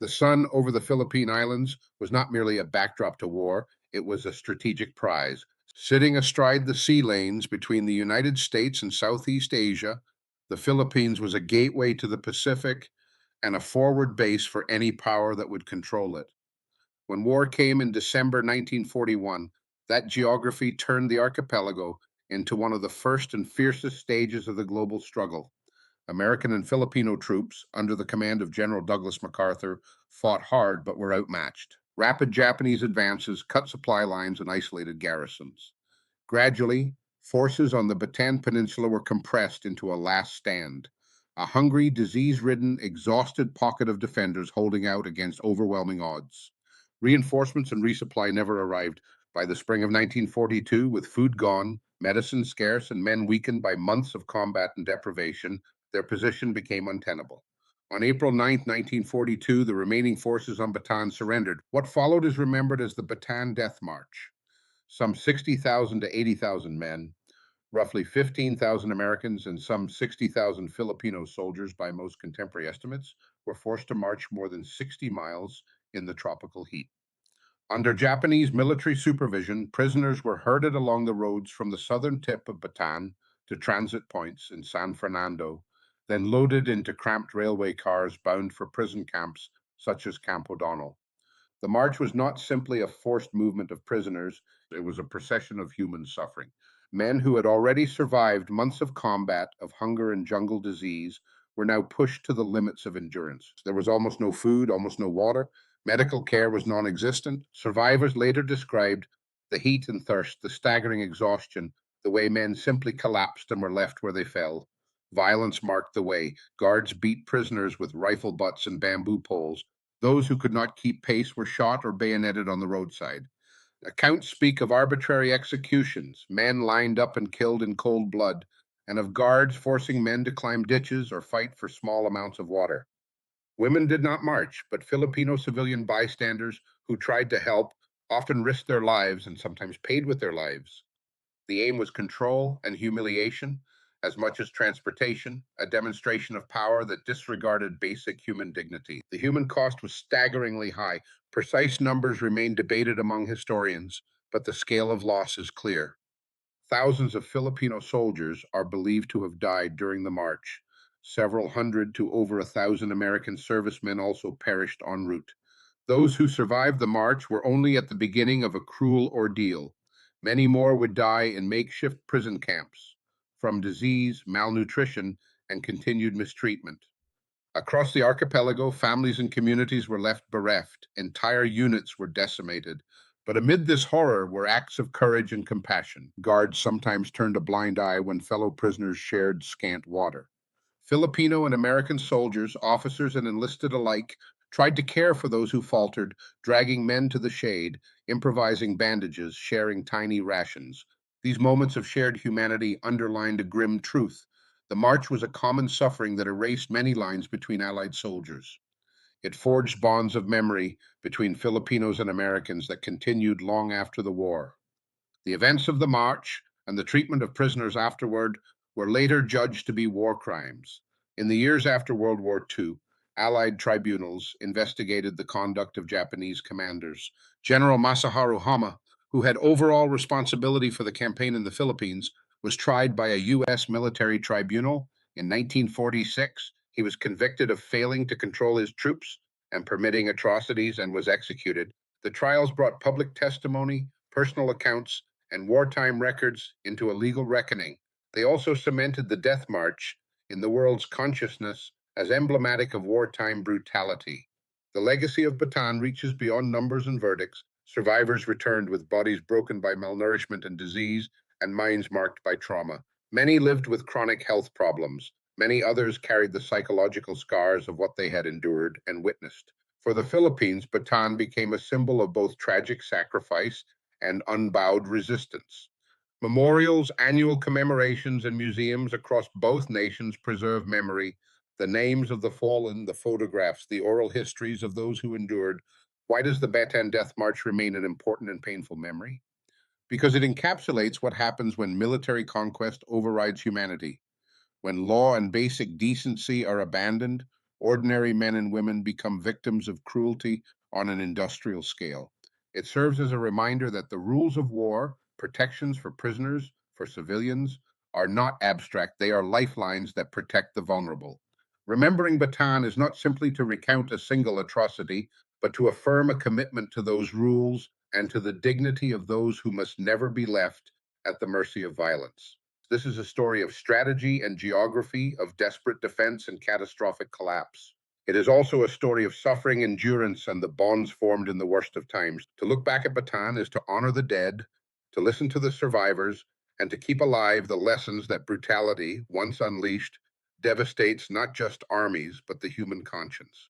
The sun over the Philippine Islands was not merely a backdrop to war, it was a strategic prize. Sitting astride the sea lanes between the United States and Southeast Asia, the Philippines was a gateway to the Pacific and a forward base for any power that would control it. When war came in December 1941, that geography turned the archipelago into one of the first and fiercest stages of the global struggle. American and Filipino troops, under the command of General Douglas MacArthur, fought hard but were outmatched. Rapid Japanese advances cut supply lines and isolated garrisons. Gradually, forces on the Bataan Peninsula were compressed into a last stand, a hungry, disease-ridden, exhausted pocket of defenders holding out against overwhelming odds. Reinforcements and resupply never arrived. By the spring of 1942, with food gone, medicine scarce, and men weakened by months of combat and deprivation, their position became untenable. On April 9, 1942, the remaining forces on Bataan surrendered. What followed is remembered as the Bataan Death March. Some 60,000 to 80,000 men, roughly 15,000 Americans, and some 60,000 Filipino soldiers by most contemporary estimates, were forced to march more than 60 miles in the tropical heat. Under Japanese military supervision, prisoners were herded along the roads from the southern tip of Bataan to transit points in San Fernando, then loaded into cramped railway cars bound for prison camps such as Camp O'Donnell. The march was not simply a forced movement of prisoners, it was a procession of human suffering. Men who had already survived months of combat, of hunger and jungle disease, were now pushed to the limits of endurance. There was almost no food, almost no water. Medical care was non existent. Survivors later described the heat and thirst, the staggering exhaustion, the way men simply collapsed and were left where they fell. Violence marked the way. Guards beat prisoners with rifle butts and bamboo poles. Those who could not keep pace were shot or bayoneted on the roadside. Accounts speak of arbitrary executions, men lined up and killed in cold blood, and of guards forcing men to climb ditches or fight for small amounts of water. Women did not march, but Filipino civilian bystanders who tried to help often risked their lives and sometimes paid with their lives. The aim was control and humiliation as much as transportation, a demonstration of power that disregarded basic human dignity. The human cost was staggeringly high. Precise numbers remain debated among historians, but the scale of loss is clear. Thousands of Filipino soldiers are believed to have died during the march. Several hundred to over 1,000 American servicemen also perished en route. Those who survived the march were only at the beginning of a cruel ordeal. Many more would die in makeshift prison camps from disease, malnutrition, and continued mistreatment. Across the archipelago, families and communities were left bereft. Entire units were decimated. But amid this horror were acts of courage and compassion. Guards sometimes turned a blind eye when fellow prisoners shared scant water. Filipino and American soldiers, officers and enlisted alike, tried to care for those who faltered, dragging men to the shade, improvising bandages, sharing tiny rations. These moments of shared humanity underlined a grim truth. The march was a common suffering that erased many lines between Allied soldiers. It forged bonds of memory between Filipinos and Americans that continued long after the war. The events of the march and the treatment of prisoners afterward were later judged to be war crimes. In the years after World War II, Allied tribunals investigated the conduct of Japanese commanders. General Masaharu Hama, who had overall responsibility for the campaign in the Philippines, was tried by a U.S. military tribunal. In 1946, he was convicted of failing to control his troops and permitting atrocities and was executed. The trials brought public testimony, personal accounts, and wartime records into a legal reckoning. They also cemented the Death March in the world's consciousness as emblematic of wartime brutality. The legacy of Bataan reaches beyond numbers and verdicts. Survivors returned with bodies broken by malnourishment and disease and minds marked by trauma. Many lived with chronic health problems. Many others carried the psychological scars of what they had endured and witnessed. For the Philippines, Bataan became a symbol of both tragic sacrifice and unbowed resistance. Memorials, annual commemorations, and museums across both nations preserve memory, the names of the fallen, the photographs, the oral histories of those who endured. Why does the Bataan Death March remain an important and painful memory? Because it encapsulates what happens when military conquest overrides humanity, when law and basic decency are abandoned, ordinary men and women become victims of cruelty on an industrial scale. It serves as a reminder that the rules of war, protections for prisoners, for civilians, are not abstract. They are lifelines that protect the vulnerable. Remembering Bataan is not simply to recount a single atrocity, but to affirm a commitment to those rules and to the dignity of those who must never be left at the mercy of violence. This is a story of strategy and geography, of desperate defense and catastrophic collapse. It is also a story of suffering, endurance, and the bonds formed in the worst of times. To look back at Bataan is to honor the dead, to listen to the survivors, and to keep alive the lessons that brutality, once unleashed, devastates not just armies, but the human conscience.